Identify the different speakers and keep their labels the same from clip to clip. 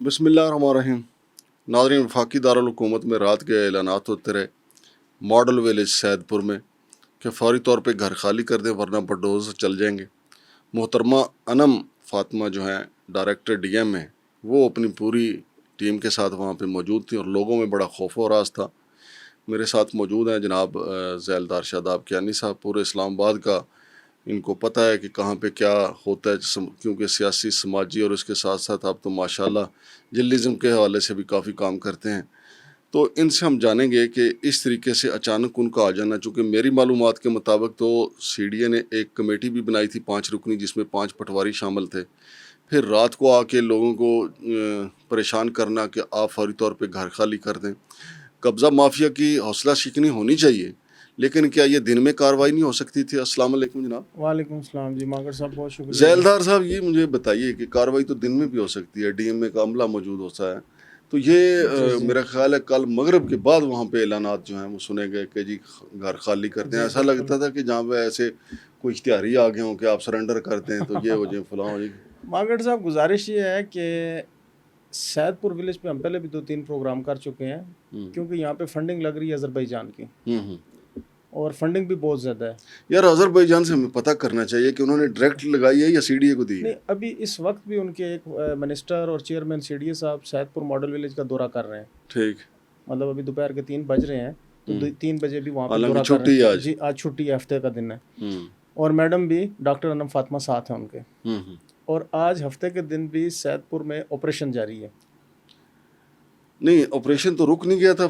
Speaker 1: بسم اللہ الرحمن الرحیم. ناظرین، وفاقی دارالحکومت میں رات کے اعلانات ہوتے رہے ماڈل ویلیج سید پور میں کہ فوری طور پہ گھر خالی کر دیں ورنہ بلڈوزر چل جائیں گے. محترمہ انم فاطمہ جو ہیں ڈائریکٹر ڈی ایم ہیں، وہ اپنی پوری ٹیم کے ساتھ وہاں پہ موجود تھیں اور لوگوں میں بڑا خوف و راز تھا. میرے ساتھ موجود ہیں جناب ذیلدار شاداب کیانی صاحب، پورے اسلام آباد کا ان کو پتہ ہے کہ کہاں پہ کیا ہوتا ہے، کیونکہ سیاسی سماجی اور اس کے ساتھ ساتھ آپ تو ماشاءاللہ جرنلزم کے حوالے سے بھی کافی کام کرتے ہیں. تو ان سے ہم جانیں گے کہ اس طریقے سے اچانک ان کا آ جانا، چونکہ میری معلومات کے مطابق تو سی ڈی اے نے ایک کمیٹی بھی بنائی تھی 5 رکنی، جس میں 5 پٹواری شامل تھے. پھر رات کو آ کے لوگوں کو پریشان کرنا کہ آپ فوری طور پہ گھر خالی کر دیں. قبضہ مافیا کی حوصلہ شکنی ہونی چاہیے، لیکن کیا یہ دن میں کارروائی نہیں ہو سکتی تھی؟ السلام علیکم جناب.
Speaker 2: وعلیکم السلام جی ماکر صاحب، بہت شکریہ.
Speaker 1: ذیلدار صاحب، یہ مجھے بتائیے کہ کارروائی تو دن میں بھی ہو سکتی ہے، ڈی ایم اے کا عملہ موجود ہوتا ہے، تو یہ میرا خیال ہے کل مغرب کے بعد وہاں پہ اعلانات جو ہیں وہ سنے گئے کہ جی گھر خالی کرتے ہیں. ایسا لگتا تھا کہ جہاں پہ ایسے کوئی اشتہاری آ گئے ہوں کہ آپ سرنڈر کرتے ہیں تو یہ ہو جائے فلاں ہو جائے.
Speaker 2: ماکر صاحب، گزارش یہ ہے کہ سید پور ولیج پہ ہم پہلے بھی 2-3 پروگرام کر چکے ہیں، کیونکہ یہاں پہ فنڈنگ لگ رہی ہے آذربائیجان کی، اور فنڈنگ بھی بہت زیادہ ہے.
Speaker 1: یار آذربائیجان سے ہمیں پتہ کرنا چاہیے کہ انہوں نے ڈائریکٹ لگائی ہے یا سی ڈی اے کو دی ہے؟
Speaker 2: نہیں، ابھی اس وقت بھی ان کے ایک منسٹر اور چیئرمین سی ڈی اے صاحب سید پور ماڈل ولیج کا دورہ کر رہے ہیں.
Speaker 1: ٹھیک،
Speaker 2: مطلب ابھی دوپہر کے 3 بج رہے ہیں، تو 3 بجے بھی وہاں پہ
Speaker 1: حالانکہ
Speaker 2: دورہ کر
Speaker 1: چھٹی
Speaker 2: رہے
Speaker 1: ہے
Speaker 2: ہیں.
Speaker 1: آج.
Speaker 2: جی آج چھٹی ہے، ہفتے کا دن ہے، اور میڈم بھی ڈاکٹر انم فاطمہ ساتھ ہیں ان کے. اور آج ہفتے کے دن بھی سید پور میں آپریشن جاری ہے.
Speaker 1: نہیں، آپریشن تو رک نہیں گیا تھا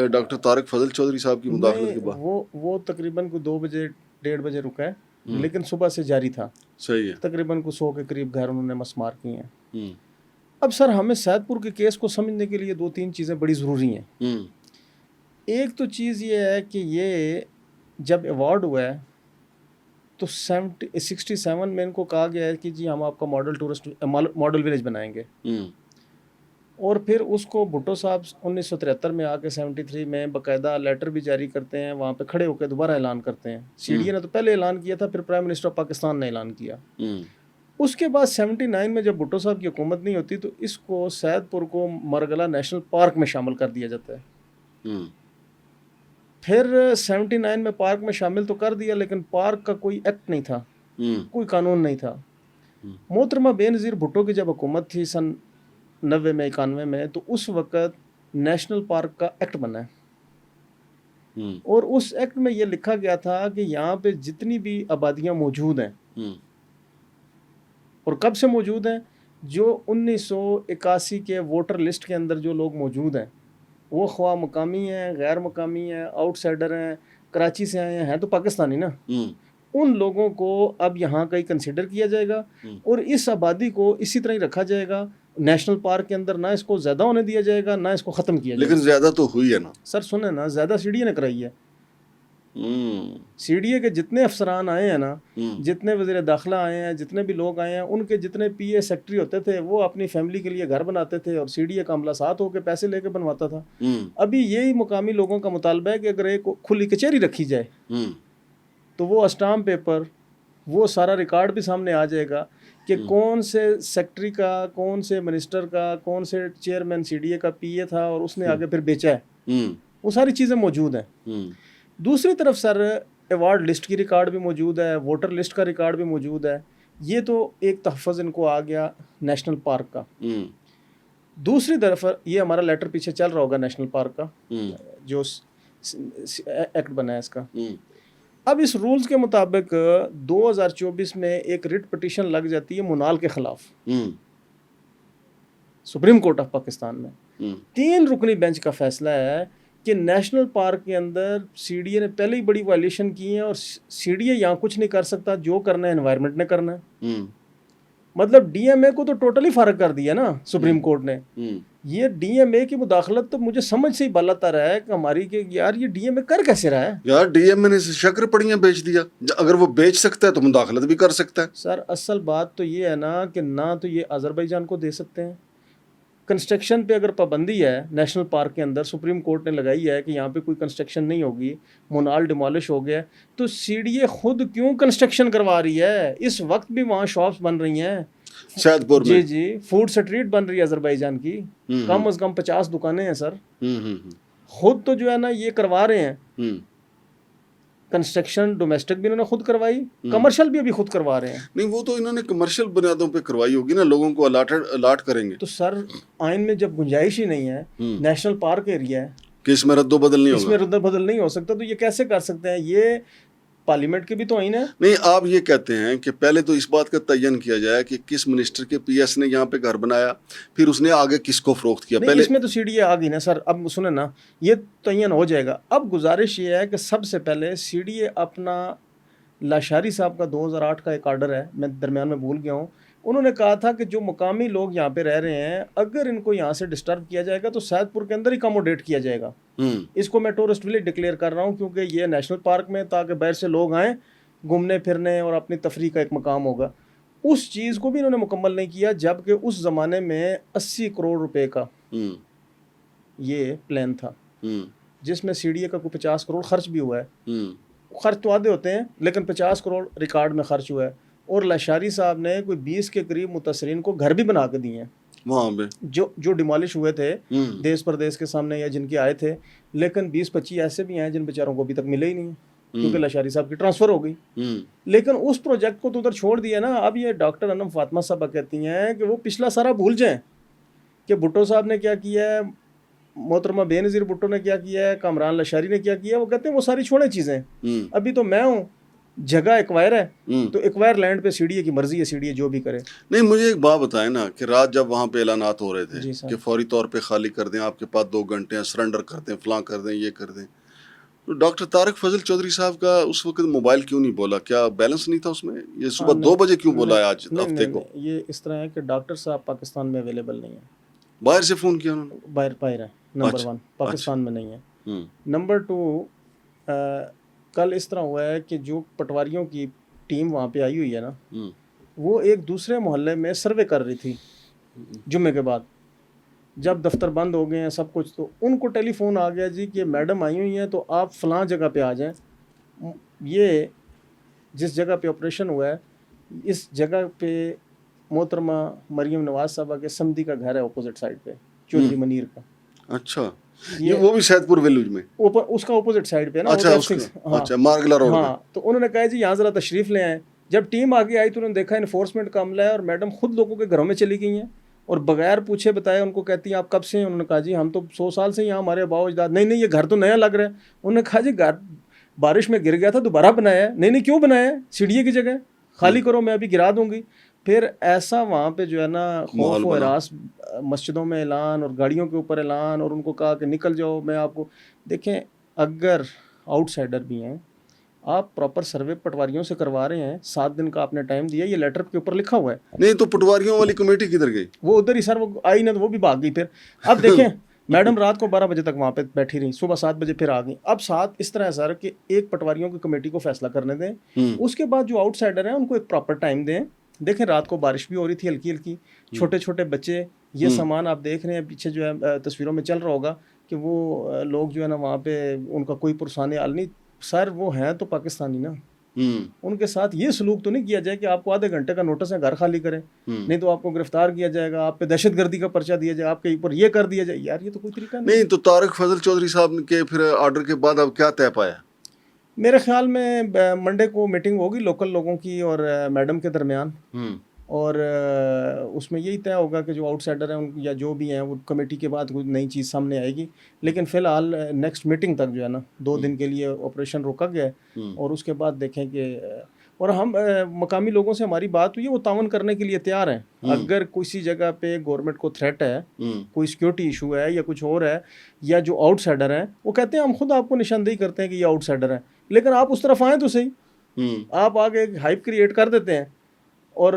Speaker 1: ڈاکٹر طارق فضل چودھری صاحب کی مداخلت کے بعد؟
Speaker 2: وہ تقریباً کو 2 بجے 1:30 بجے رکا ہے، لیکن صبح سے جاری تھا.
Speaker 1: صحیح ہے.
Speaker 2: تقریباً کو 100 کے قریب گھر انہوں نے مسمار کیے ہیں. اب سر، ہمیں سید پور کے کیس کو سمجھنے کے لیے 2-3 چیزیں بڑی ضروری ہیں. ایک تو چیز یہ ہے کہ یہ جب ایوارڈ ہوا ہے تو 67 میں ان کو کہا گیا ہے کہ جی ہم آپ کا ماڈل ولیج بنائیں گے. اور پھر اس کو بھٹو صاحب 1973 میں آ کے 73 میں باقاعدہ لیٹر بھی جاری کرتے ہیں، وہاں پہ کھڑے ہو کے دوبارہ اعلان کرتے ہیں. سی ڈی اے نے تو پہلے اعلان کیا تھا، پھر پرائم منسٹر آف پاکستان نے اعلان کیا. اس کے بعد 79 میں جب بھٹو صاحب کی حکومت نہیں ہوتی تو اس کو سید پور کو مرگلہ نیشنل پارک میں شامل کر دیا جاتا ہے. پھر 79 میں پارک میں شامل تو کر دیا، لیکن پارک کا کوئی ایکٹ نہیں تھا، کوئی قانون نہیں تھا. محترمہ بے نظیر بھٹو کی جب حکومت تھی سن 90 میں 91 میں، تو اس وقت نیشنل پارک کا ایکٹ بنا ہے، اور اس ایکٹ میں یہ لکھا گیا تھا کہ یہاں پہ جتنی بھی آبادیاں موجود ہیں، اور کب سے موجود ہیں، جو 1981 کے ووٹر لسٹ کے اندر جو لوگ موجود ہیں، وہ خواہ مقامی ہیں، غیر مقامی ہیں، آؤٹ سائڈر ہیں، کراچی سے آئے ہیں تو پاکستانی نا، ان لوگوں کو اب یہاں کا ہی کنسیڈر کیا جائے گا، اور اس آبادی کو اسی طرح ہی رکھا جائے گا. نیشنل پارک کے اندر نہ اس کو زیادہ ہونے دیا جائے گا، نہ اس کو ختم کیا جائے گا.
Speaker 1: لیکن زیادہ تو ہوئی ہے نا
Speaker 2: سر. سنیں نا، زیادہ سی ڈی اے نے کرائی ہے. سی ڈی اے کے جتنے افسران آئے ہیں نا، جتنے وزیر داخلہ آئے ہیں، جتنے بھی لوگ آئے ہیں، ان کے جتنے پی اے سیکٹری ہوتے تھے وہ اپنی فیملی کے لیے گھر بناتے تھے، اور سی ڈی اے کا عملہ ساتھ ہو کے پیسے لے کے بنواتا تھا. ابھی یہی مقامی لوگوں کا مطالبہ ہے کہ اگر ایک کھلی کچہری رکھی جائے تو وہ اسٹامپ پیپر، وہ سارا ریکارڈ بھی سامنے آ جائے گا کہ کون سے سیکٹری کا، کون سے منسٹر کا، کون سے چیئرمین سی ڈی اے کا پی اے تھا، اور اس نے آگے پھر بیچا ہے. وہ ساری چیزیں موجود ہیں. دوسری طرف سر، ایوارڈ لسٹ کی ریکارڈ بھی موجود ہے، ووٹر لسٹ کا ریکارڈ بھی موجود ہے. یہ تو ایک تحفظ ان کو آ گیا نیشنل پارک کا. دوسری طرف یہ ہمارا لیٹر پیچھے چل رہا ہوگا نیشنل پارک کا، جو ایکٹ بنا ہے اس کا. اب اس رولز کے مطابق 2024 میں ایک ریٹ پٹیشن لگ جاتی ہے منال کے خلاف سپریم کورٹ آف پاکستان میں. 3 رکنی بینچ کا فیصلہ ہے کہ نیشنل پارک کے اندر سی ڈی اے نے پہلے ہی بڑی وائلیشن کی ہیں، اور سی ڈی اے یہاں کچھ نہیں کر سکتا، جو کرنا ہے انوائرمنٹ نے کرنا ہے. مطلب ڈی ایم اے کو تو ٹوٹلی فارغ کر دیا نا سپریم کورٹ نے. یہ ڈی ایم اے کی مداخلت تو مجھے سمجھ سے ہی بلتا رہا ہے کہ ہماری کہ یار یہ ڈی ایم اے کر کیسے رہا ہے.
Speaker 1: یار ڈی ایم اے نے شکر پڑیاں بیچ دیا، اگر وہ بیچ سکتا ہے تو مداخلت بھی کر سکتا ہے.
Speaker 2: سر اصل بات تو یہ ہے نا کہ نہ تو یہ آذربائیجان کو دے سکتے ہیں. کنسٹرکشن پہ اگر پابندی ہے نیشنل پارک کے اندر، سپریم کورٹ نے لگائی ہے کہ یہاں پہ کوئی کنسٹرکشن نہیں ہوگی، منال ڈیمالش ہو گیا، تو سی ڈی اے خود کیوں کنسٹرکشن کروا رہی ہے؟ اس وقت بھی وہاں شاپس بن رہی ہیں.
Speaker 1: سید پور میں
Speaker 2: جی فوڈ اسٹریٹ بن رہی ہے آذربائیجان کی، کم از کم 50 دکانیں ہیں سر، خود تو جو ہے نا یہ کروا رہے ہیں کنسٹرکشن، ڈومیسٹک بھی انہوں نے خود کروائی، کمرشل بھی ابھی خود کروا رہے ہیں۔
Speaker 1: نہیں وہ تو انہوں نے کمرشل بنیادوں پہ کروائی ہوگی نا، لوگوں کو الاٹ کریں گے
Speaker 2: تو سر آئین میں جب گنجائش ہی نہیں ہے، نیشنل پارک ایریا ہے
Speaker 1: کہ اس میں رد و بدل نہیں
Speaker 2: اس
Speaker 1: ہوگا،
Speaker 2: میں رد و بدل نہیں ہو سکتا، تو یہ کیسے کر سکتے ہیں؟ یہ پارلیمنٹ کے بھی تو آئین ہے۔
Speaker 1: نہیں آپ یہ کہتے ہیں کہ پہلے تو اس بات کا تعین کیا جائے کہ کس منسٹر کے پی ایس نے یہاں پہ گھر بنایا، پھر اس نے آگے کس کو فروخت کیا،
Speaker 2: نہیں
Speaker 1: پہلے
Speaker 2: اس میں تو سی ڈی اے آ گئی نا سر، اب سنیں نا یہ تعین ہو جائے گا۔ اب گزارش یہ ہے کہ سب سے پہلے سی ڈی اے اپنا، لاشاری صاحب کا 2008 کا ایک آرڈر ہے، میں درمیان میں بھول گیا ہوں، انہوں نے کہا تھا کہ جو مقامی لوگ یہاں پہ رہ رہے ہیں اگر ان کو یہاں سے ڈسٹرب کیا جائے گا تو سید پور کے اندر ہی اکاموڈیٹ کیا جائے گا۔ اس کو میں ٹورسٹ ولیج ڈکلیئر کر رہا ہوں کیونکہ یہ نیشنل پارک میں، تاکہ باہر سے لوگ آئیں گھومنے پھرنے اور اپنی تفریح کا ایک مقام ہوگا۔ اس چیز کو بھی انہوں نے مکمل نہیں کیا، جبکہ اس زمانے میں 80 کروڑ روپے کا یہ پلان تھا، جس میں سی ڈی اے کا کوئی 50 کروڑ خرچ بھی ہوا ہے۔ خرچ تو آدھے ہوتے ہیں لیکن 50 کروڑ ریکارڈ میں خرچ ہوا ہے، اور لاشاری صاحب نے کوئی 20 کے قریب متاثرین کو گھر بھی بنا کے دیے ہیں
Speaker 1: وہاں پہ
Speaker 2: جو ڈیمالش ہوئے تھے دیس پردیس کے سامنے یا جن کے آئے تھے، لیکن 20-25 ایسے بھی ہیں جن بیچاروں کو ابھی تک ملے ہی نہیں کیونکہ لاشاری صاحب کی ٹرانسفر ہو گئی۔ لیکن اس پروجیکٹ کو تو ادھر چھوڑ دیا نا۔ اب یہ ڈاکٹر انم فاطمہ صاحبہ کہتی ہیں کہ وہ پچھلا سارا بھول جائیں کہ بھٹو صاحب نے کیا کیا ہے، محترمہ بے نظیر بھٹو نے کیا کیا ہے، کامران لاشاری نے کیا کیا ہے، وہ کہتے ہیں وہ ساری چھوڑیں چیزیں، ابھی تو میں ہوں، جگہ ایکوائر ہے تو ایکوائر لینڈ پہ سی ڈی اے کی مرضی ہے، سی ڈی اے جو بھی کرے۔
Speaker 1: نہیں مجھے ایک بات بتائیں نا کہ رات جب وہاں پہ اعلانات ہو رہے تھے کہ فوری طور پہ خالی کر دیں، آپ کے پاس 2 گھنٹے ہیں، سرنڈر کر دیں، فلاں کر دیں، یہ کر دیں، تو ڈاکٹر طارق فضل چودھری صاحب کا اس وقت موبائل کیوں نہیں بولا؟ کیا بیلنس نہیں تھا اس میں؟ یہ صبح 2 بجے کیوں بولا ہے آج ہفتے کو؟
Speaker 2: یہ اس طرح ہے کہ ڈاکٹر صاحب پاکستان میں اویلیبل نہیں ہے،
Speaker 1: باہر سے فون کیا انہوں نے؟
Speaker 2: باہر ہے، نمبر 1 پاکستان میں نہیں ہے۔ نمبر 2 کل اس طرح ہوا ہے کہ جو پٹواریوں کی ٹیم وہاں پہ آئی ہوئی ہے نا، وہ ایک دوسرے محلے میں سروے کر رہی تھی جمعے کے بعد، جب دفتر بند ہو گئے ہیں سب کچھ، تو ان کو ٹیلی فون آ گیا جی کہ میڈم آئی ہوئی ہیں تو آپ فلاں جگہ پہ آ جائیں، یہ جس جگہ پہ آپریشن ہوا ہے اس جگہ پہ محترمہ مریم نواز صاحبہ کے سمدھی کا گھر ہے، اپوزٹ سائڈ پہ چودھری منیر کا۔
Speaker 1: اچھا یہ وہ بھی سید پور ویلوج میں،
Speaker 2: اس کا اپوزٹ سائڈ پہ نا،
Speaker 1: اچھا مارگلا روڈ پہ۔
Speaker 2: ہاں تو انہوں نے کہا جی یہاں ذرا تشریف لے آئیں۔ جب ٹیم آگے آئی تو انہوں نے دیکھا انفورسمنٹ کا عملہ ہے، اور میڈم خود لوگوں کے گھروں میں چلی گئی ہیں اور بغیر پوچھے بتائے ان کو کہتی ہیں آپ کب سے ہیں؟ انہوں نے کہا جی ہم تو 100 سال سے یہاں، ہمارے آباء و اجداد۔ نہیں یہ گھر تو نیا لگ رہا ہے۔ انہوں نے کہا جی گھر بارش میں گر گیا تھا، دوبارہ بنایا ہے۔ نہیں کیوں بنایا ہے؟ سی ڈی اے کی جگہ خالی کرو، میں ابھی گرا دوں گی۔ پھر ایسا وہاں پہ جو ہے نا خوف و ہراس، مسجدوں میں اعلان اور گاڑیوں کے اوپر اعلان، اور ان کو کہا کہ نکل جاؤ۔ میں آپ کو دیکھیں، اگر آؤٹ سائڈر بھی ہیں، آپ پراپر سروے پٹواریوں سے کروا رہے ہیں، 7 دن کا آپ نے ٹائم دیا، یہ لیٹر کے اوپر لکھا ہوا ہے۔
Speaker 1: نہیں تو پٹواریوں والی کمیٹی کدھر گئی؟
Speaker 2: وہ ادھر ہی سر، وہ آئی نہ تو وہ بھی بھاگ گئی۔ پھر اب دیکھیں میڈم رات کو 12 بجے تک وہاں پہ بیٹھی رہی، صبح 7 بجے پھر آ گئی۔ اب 7 اس طرح ہے سر کہ ایک پٹواریوں کی کمیٹی کو فیصلہ کرنے دیں، اس کے بعد جو آؤٹ سائڈر ہیں ان کو ایک پراپر ٹائم دیں۔ دیکھیں رات کو بارش بھی ہو رہی تھی ہلکی ہلکی، چھوٹے چھوٹے بچے، یہ سامان آپ دیکھ رہے ہیں پیچھے جو ہے تصویروں میں چل رہا ہوگا کہ وہ لوگ جو ہے نا وہاں پہ ان کا کوئی پرسان حال نہیں۔ سر وہ ہیں تو پاکستانی نا، ان کے ساتھ یہ سلوک تو نہیں کیا جائے کہ آپ کو آدھے گھنٹے کا نوٹس ہے گھر خالی کریں، نہیں تو آپ کو گرفتار کیا جائے گا، آپ پہ دہشت گردی کا پرچہ دیا جائے، آپ کے اوپر یہ کر دیا جائے۔ یار یہ تو کوئی طریقہ نہیں۔
Speaker 1: تو طارق فضل چودھری صاحب کے پھر آرڈر کے بعد اب کیا طے پایا؟
Speaker 2: میرے خیال میں منڈے کو میٹنگ ہوگی لوکل لوگوں کی اور میڈم کے درمیان، اور اس میں یہی طے ہوگا کہ جو آؤٹ سائڈر ہیں یا جو بھی ہیں وہ کمیٹی کے بعد کوئی نئی چیز سامنے آئے گی۔ لیکن فی الحال نیکسٹ میٹنگ تک جو ہے نا 2 دن کے لیے آپریشن روکا گیا ہے، اور اس کے بعد دیکھیں کہ، اور ہم مقامی لوگوں سے ہماری بات ہوئی ہے، وہ تعاون کرنے کے لیے تیار ہیں۔ اگر کسی جگہ پہ گورنمنٹ کو تھریٹ ہے، کوئی سیکیورٹی ایشو ہے یا کچھ اور ہے، یا جو آؤٹ سائڈر ہیں وہ کہتے ہیں ہم خود آپ کو نشاندہی کرتے ہیں کہ یہ آؤٹ سائڈر ہیں، لیکن آپ اس طرف آئیں تو صحیح۔ آپ آگے ہائپ کریٹ کر دیتے ہیں اور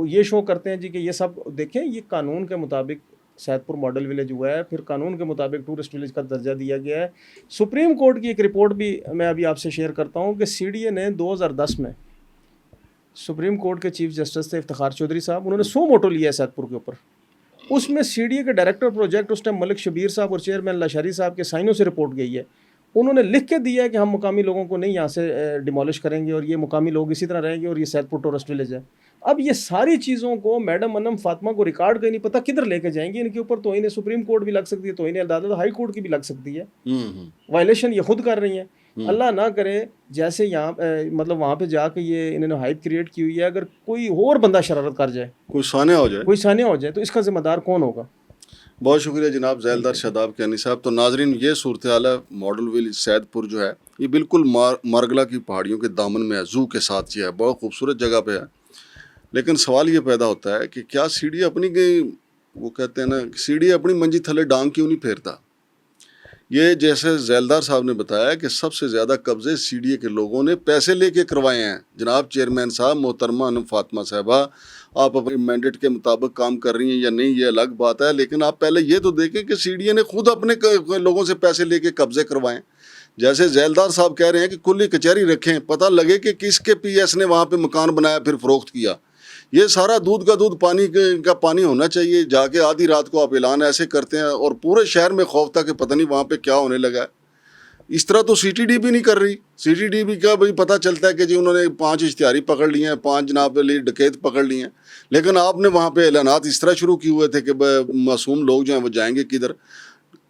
Speaker 2: یہ شو کرتے ہیں جی کہ یہ سب دیکھیں، یہ قانون کے مطابق سید پور ماڈل ولیج ہوا ہے، پھر قانون کے مطابق ٹورسٹ ولیج کا درجہ دیا گیا ہے۔ سپریم کورٹ کی ایک رپورٹ بھی میں ابھی آپ سے شیئر کرتا ہوں کہ سی ڈی اے نے 2010 میں سپریم کورٹ کے چیف جسٹس تھے افتخار چودھری صاحب، انہوں نے 100 موٹو لیا ہے سید پور کے اوپر۔ اس میں سی ڈی اے کے ڈائریکٹر پروجیکٹ اس ٹائم ملک شبیر صاحب اور چیئرمین لاشاری صاحب کے سائنوں سے رپورٹ گئی ہے۔ انہوں نے لکھ کے دیا ہے کہ ہم مقامی لوگوں کو نہیں یہاں سے ڈیمالش کریں گے، اور یہ مقامی لوگ اسی طرح رہیں گے، اور یہ سید پور ٹورسٹ ولیج ہے۔ اب یہ ساری چیزوں کو میڈم انم فاطمہ کو ریکارڈ کا نہیں پتا کدھر لے کے جائیں گے. ان کے اوپر توہین سپریم کورٹ بھی لگ سکتی ہے, توہین عدالت ہائی کورٹ کی بھی لگ سکتی ہے. وائلیشن یہ خود کر رہی ہیں. اللہ نہ کرے جیسے یہاں مطلب وہاں پہ جا کے یہ انہوں نے ہائپ کریٹ کی ہوئی ہے, اگر کوئی اور بندہ شرارت کر جائے,
Speaker 1: کوئی سانحہ ہو جائے
Speaker 2: تو اس کا ذمہ دار کون ہوگا؟
Speaker 1: بہت شکریہ جناب ذیلدار شاداب کیانی صاحب. تو ناظرین یہ صورتحال ہے ماڈل ویل سید پور جو ہے یہ بالکل مارگلا کی پہاڑیوں کے دامن میں ہے, زو کے ساتھ یہ ہے, بہت خوبصورت جگہ پہ ہے. لیکن سوال یہ پیدا ہوتا ہے کہ کیا سی ڈی اپنی وہ کہتے ہیں نا سی ڈی اپنی منجی تھلے ڈانگ کیوں نہیں پھیرتا. یہ جیسے ذیلدار صاحب نے بتایا کہ سب سے زیادہ قبضے سی ڈی اے کے لوگوں نے پیسے لے کے کروائے ہیں. جناب چیئرمین صاحب, محترمہ انم فاطمہ صاحبہ, آپ اپنے مینڈیٹ کے مطابق کام کر رہی ہیں یا نہیں یہ الگ بات ہے, لیکن آپ پہلے یہ تو دیکھیں کہ سی ڈی اے نے خود اپنے لوگوں سے پیسے لے کے قبضے کروائیں. جیسے ذیلدار صاحب کہہ رہے ہیں کہ کلی کچہری رکھیں, پتہ لگے کہ کس کے پی ایس نے وہاں پہ مکان بنایا پھر فروخت کیا. یہ سارا دودھ کا دودھ پانی کا پانی ہونا چاہیے. جا کے آدھی رات کو آپ اعلان ایسے کرتے ہیں اور پورے شہر میں خوف تھا کہ پتہ نہیں وہاں پہ کیا ہونے لگا ہے. اس طرح تو سی ٹی ڈی بھی نہیں کر رہی. سی ٹی ڈی بھی کا بھائی پتہ چلتا ہے کہ جی انہوں نے 5 اشتہاری پکڑ لیے ہیں, 5 جناب علی ڈکیت پکڑ لیے ہیں, لیکن آپ نے وہاں پہ اعلانات اس طرح شروع کیے ہوئے تھے کہ معصوم لوگ جو ہیں وہ جائیں گے کدھر.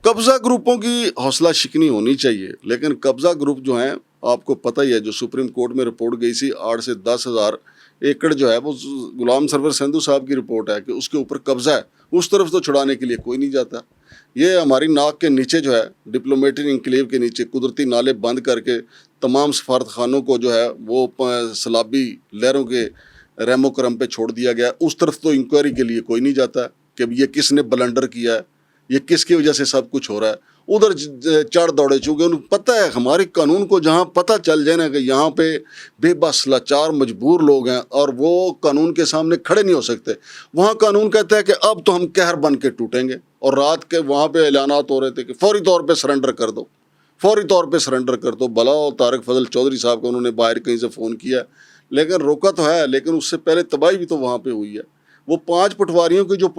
Speaker 1: قبضہ گروپوں کی حوصلہ شکنی ہونی چاہیے, لیکن قبضہ گروپ جو ہیں آپ کو پتہ ہی ہے, جو سپریم کورٹ میں رپورٹ گئی سی 8 سے 10 ہزار ایکڑ جو ہے وہ غلام سرور سندھو صاحب کی رپورٹ ہے کہ اس کے اوپر قبضہ ہے, اس طرف تو چھڑانے کے لیے کوئی نہیں جاتا. یہ ہماری ناک کے نیچے جو ہے ڈپلومیٹک انکلیو کے نیچے قدرتی نالے بند کر کے تمام سفارت خانوں کو جو ہے وہ سیلابی لہروں کے رحم و کرم پہ چھوڑ دیا گیا. اس طرف تو انکوائری کے لیے کوئی نہیں جاتا کہ یہ کس نے بلنڈر کیا ہے, یہ کس کی وجہ سے سب کچھ ہو رہا ہے. ادھر چڑھ دوڑے, چونکہ انہیں پتہ ہے ہمارے قانون کو جہاں پتہ چل جائے نا کہ یہاں پہ بے بس لاچار مجبور لوگ ہیں اور وہ قانون کے سامنے کھڑے نہیں ہو سکتے, وہاں قانون کہتا ہے کہ اب تو ہم قہر بن کے ٹوٹیں گے. اور رات کے وہاں پہ اعلانات ہو رہے تھے کہ فوری طور پہ سرنڈر کر دو, فوری طور پہ سرنڈر کر دو. بھلا طارق فضل چودھری صاحب کو انہوں نے باہر کہیں سے فون کیا, لیکن روکا تو ہے, لیکن اس سے پہلے تباہی بھی تو وہاں پہ ہوئی ہے. وہ 5 پٹواریوں کی جو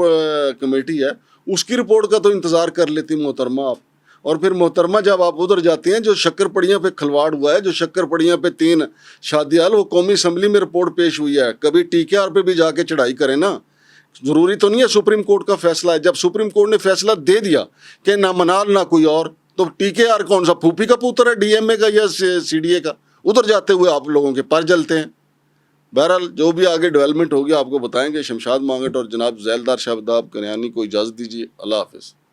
Speaker 1: کمیٹی ہے اس کی رپورٹ کا تو انتظار کر لیتی محترمہ آپ. اور پھر محترمہ جب آپ ادھر جاتے ہیں, جو شکر پڑیاں پہ کھلواڑ ہوا ہے, جو شکر پڑیاں پہ 3 شادیال, وہ قومی اسمبلی میں رپورٹ پیش ہوئی ہے. کبھی ٹی کے آر پہ بھی جا کے چڑھائی کریں نا, ضروری تو نہیں ہے سپریم کورٹ کا فیصلہ ہے. جب سپریم کورٹ نے فیصلہ دے دیا کہ نہ منال نہ کوئی اور, تو ٹی کے آر کون سا پھوپھی کا پوتر ہے ڈی ایم اے کا یا سی ڈی اے کا؟ ادھر جاتے ہوئے آپ لوگوں کے پر جلتے ہیں. بہرحال جو بھی آگے ڈیولپمنٹ ہوگی آپ کو بتائیں گے. شمشاد مانگٹ اور جناب ذیلدار شاداب کیانی کو اجازت دیجیے. اللہ حافظ.